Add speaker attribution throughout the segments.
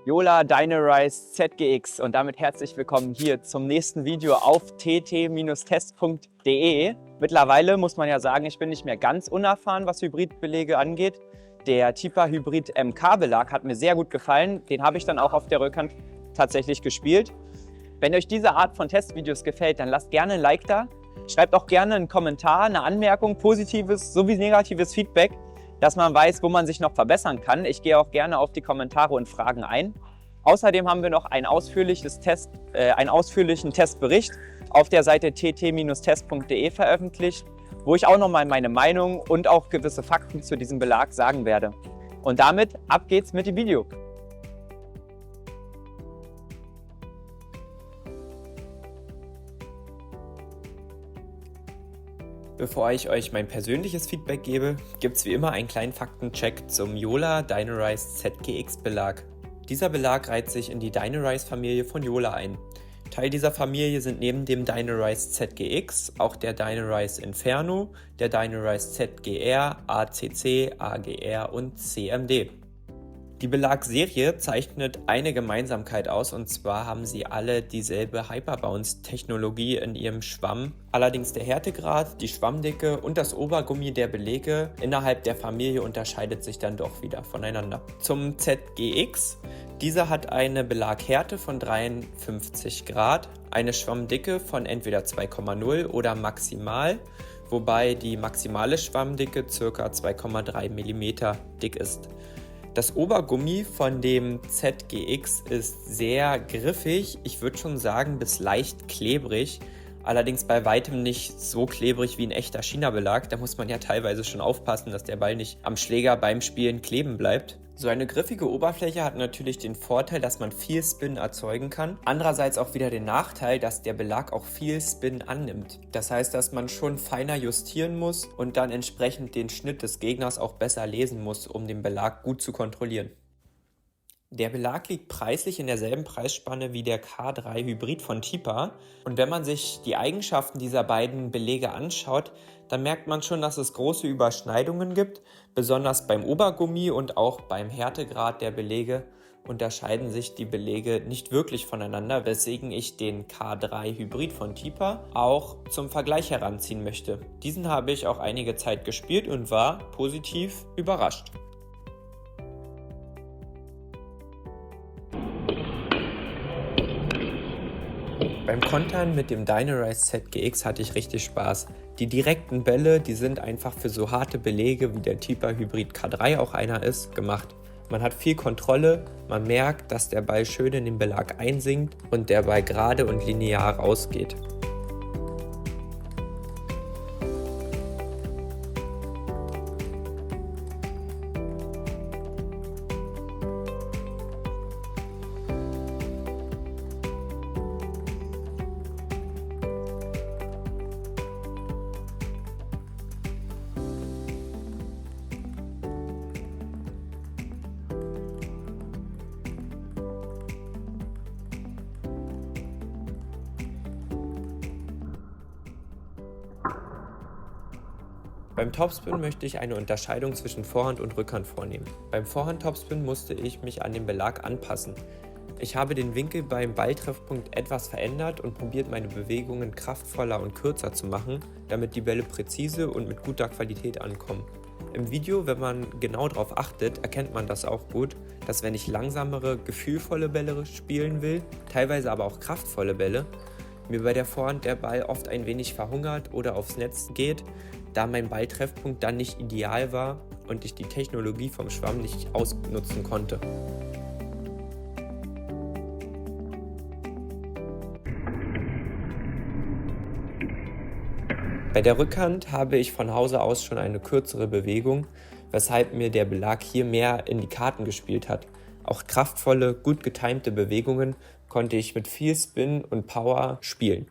Speaker 1: Jola Dynarize ZGX und damit herzlich willkommen hier zum nächsten Video auf tt-test.de. Mittlerweile muss man ja sagen, ich bin nicht mehr ganz unerfahren, was Hybridbelege angeht. Der Tipa Hybrid MK-Belag hat mir sehr gut gefallen. Den habe ich dann auch auf der Rückhand tatsächlich gespielt. Wenn euch diese Art von Testvideos gefällt, dann lasst gerne ein Like da. Schreibt auch gerne einen Kommentar, eine Anmerkung, positives sowie negatives Feedback, dass man weiß, wo man sich noch verbessern kann. Ich gehe auch gerne auf die Kommentare und Fragen ein. Außerdem haben wir noch einen ausführlichen Testbericht auf der Seite tt-test.de veröffentlicht, wo ich auch nochmal meine Meinung und auch gewisse Fakten zu diesem Belag sagen werde. Und damit, ab geht's mit dem Video.
Speaker 2: Bevor ich euch mein persönliches Feedback gebe, gibt es wie immer einen kleinen Faktencheck zum Jola Dynarize ZGX Belag. Dieser Belag reiht sich in die Dynarize-Familie von Jola ein. Teil dieser Familie sind neben dem Dynarize ZGX auch der Dynarize Inferno, der Dynarize ZGR, ACC, AGR und CMD. Die Belagserie zeichnet eine Gemeinsamkeit aus, und zwar haben sie alle dieselbe Hyperbounce-Technologie in ihrem Schwamm. Allerdings der Härtegrad, die Schwammdicke und das Obergummi der Belege innerhalb der Familie unterscheidet sich dann doch wieder voneinander. Zum ZGX. Dieser hat eine Belaghärte von 53 Grad, eine Schwammdicke von entweder 2,0 oder maximal, wobei die maximale Schwammdicke ca. 2,3 mm dick ist. Das Obergummi von dem ZGX ist sehr griffig, ich würde schon sagen bis leicht klebrig, allerdings bei weitem nicht so klebrig wie ein echter China-Belag. Da muss man ja teilweise schon aufpassen, dass der Ball nicht am Schläger beim Spielen kleben bleibt. So eine griffige Oberfläche hat natürlich den Vorteil, dass man viel Spin erzeugen kann. Andererseits auch wieder den Nachteil, dass der Belag auch viel Spin annimmt. Das heißt, dass man schon feiner justieren muss und dann entsprechend den Schnitt des Gegners auch besser lesen muss, um den Belag gut zu kontrollieren. Der Belag liegt preislich in derselben Preisspanne wie der K3 Hybrid von Tipa. Und wenn man sich die Eigenschaften dieser beiden Belege anschaut, dann merkt man schon, dass es große Überschneidungen gibt. Besonders beim Obergummi und auch beim Härtegrad der Belege unterscheiden sich die Belege nicht wirklich voneinander, weswegen ich den K3 Hybrid von Tipa auch zum Vergleich heranziehen möchte. Diesen habe ich auch einige Zeit gespielt und war positiv überrascht. Beim Kontern mit dem Dynarize ZGX hatte ich richtig Spaß. Die direkten Bälle, die sind einfach für so harte Belege, wie der Tipa Hybrid K3 auch einer ist, gemacht. Man hat viel Kontrolle, man merkt, dass der Ball schön in den Belag einsinkt und der Ball gerade und linear rausgeht. Beim Topspin möchte ich eine Unterscheidung zwischen Vorhand und Rückhand vornehmen. Beim Vorhand-Topspin musste ich mich an den Belag anpassen. Ich habe den Winkel beim Balltreffpunkt etwas verändert und probiert, meine Bewegungen kraftvoller und kürzer zu machen, damit die Bälle präzise und mit guter Qualität ankommen. Im Video, wenn man genau darauf achtet, erkennt man das auch gut, dass wenn ich langsamere, gefühlvolle Bälle spielen will, teilweise aber auch kraftvolle Bälle, mir bei der Vorhand der Ball oft ein wenig verhungert oder aufs Netz geht, da mein Balltreffpunkt dann nicht ideal war und ich die Technologie vom Schwamm nicht ausnutzen konnte. Bei der Rückhand habe ich von Hause aus schon eine kürzere Bewegung, weshalb mir der Belag hier mehr in die Karten gespielt hat. Auch kraftvolle, gut getimte Bewegungen konnte ich mit viel Spin und Power spielen.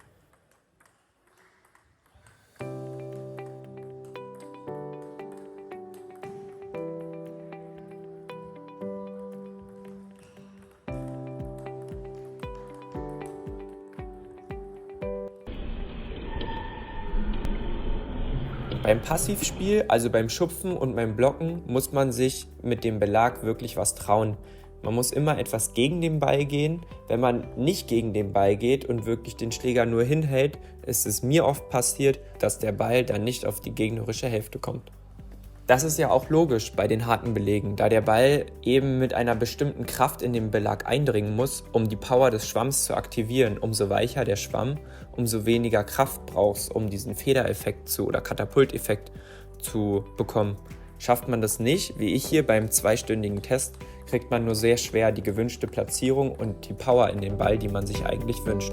Speaker 2: Beim Passivspiel, also beim Schupfen und beim Blocken, muss man sich mit dem Belag wirklich was trauen. Man muss immer etwas gegen den Ball gehen. Wenn man nicht gegen den Ball geht und wirklich den Schläger nur hinhält, ist es mir oft passiert, dass der Ball dann nicht auf die gegnerische Hälfte kommt. Das ist ja auch logisch bei den harten Belegen, da der Ball eben mit einer bestimmten Kraft in den Belag eindringen muss, um die Power des Schwamms zu aktivieren. Umso weicher der Schwamm, umso weniger Kraft brauchst, um diesen Federeffekt oder Katapulteffekt zu bekommen. Schafft man das nicht, wie ich hier beim 2-stündigen Test, kriegt man nur sehr schwer die gewünschte Platzierung und die Power in den Ball, die man sich eigentlich wünscht.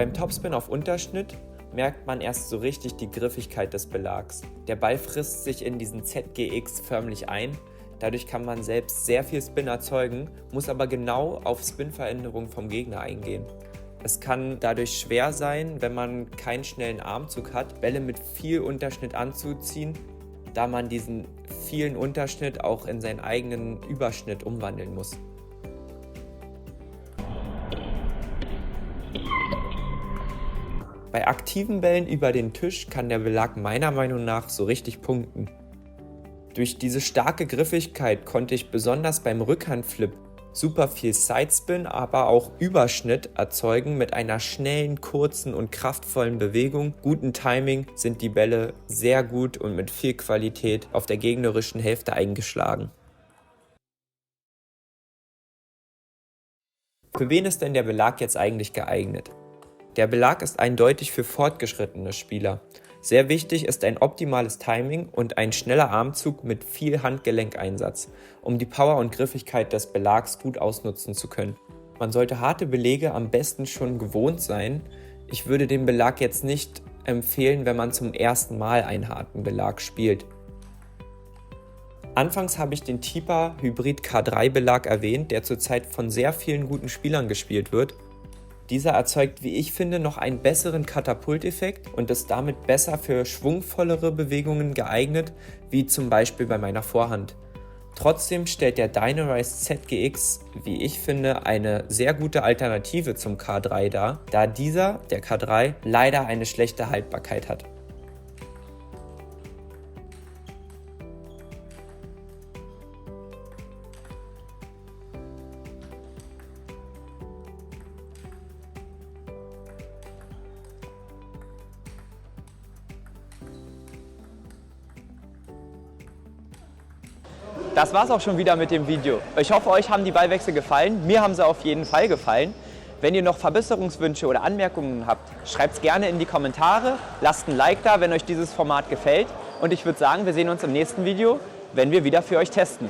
Speaker 2: Beim Topspin auf Unterschnitt merkt man erst so richtig die Griffigkeit des Belags. Der Ball frisst sich in diesen ZGX förmlich ein, dadurch kann man selbst sehr viel Spin erzeugen, muss aber genau auf Spinveränderungen vom Gegner eingehen. Es kann dadurch schwer sein, wenn man keinen schnellen Armzug hat, Bälle mit viel Unterschnitt anzuziehen, da man diesen vielen Unterschnitt auch in seinen eigenen Überschnitt umwandeln muss. Bei aktiven Bällen über den Tisch kann der Belag meiner Meinung nach so richtig punkten. Durch diese starke Griffigkeit konnte ich besonders beim Rückhandflip super viel Sidespin, aber auch Überschnitt erzeugen. Mit einer schnellen, kurzen und kraftvollen Bewegung, gutem Timing sind die Bälle sehr gut und mit viel Qualität auf der gegnerischen Hälfte eingeschlagen. Für wen ist denn der Belag jetzt eigentlich geeignet? Der Belag ist eindeutig für fortgeschrittene Spieler. Sehr wichtig ist ein optimales Timing und ein schneller Armzug mit viel Handgelenkeinsatz, um die Power und Griffigkeit des Belags gut ausnutzen zu können. Man sollte harte Belege am besten schon gewohnt sein. Ich würde den Belag jetzt nicht empfehlen, wenn man zum ersten Mal einen harten Belag spielt. Anfangs habe ich den TIPA Hybrid K3 Belag erwähnt, der zurzeit von sehr vielen guten Spielern gespielt wird. Dieser erzeugt, wie ich finde, noch einen besseren Katapulteffekt und ist damit besser für schwungvollere Bewegungen geeignet, wie zum Beispiel bei meiner Vorhand. Trotzdem stellt der Dynarize ZGX, wie ich finde, eine sehr gute Alternative zum K3 dar, da dieser, der K3, leider eine schlechte Haltbarkeit hat.
Speaker 1: Das war's auch schon wieder mit dem Video. Ich hoffe, euch haben die Ballwechsel gefallen. Mir haben sie auf jeden Fall gefallen. Wenn ihr noch Verbesserungswünsche oder Anmerkungen habt, schreibt es gerne in die Kommentare. Lasst ein Like da, wenn euch dieses Format gefällt. Und ich würde sagen, wir sehen uns im nächsten Video, wenn wir wieder für euch testen.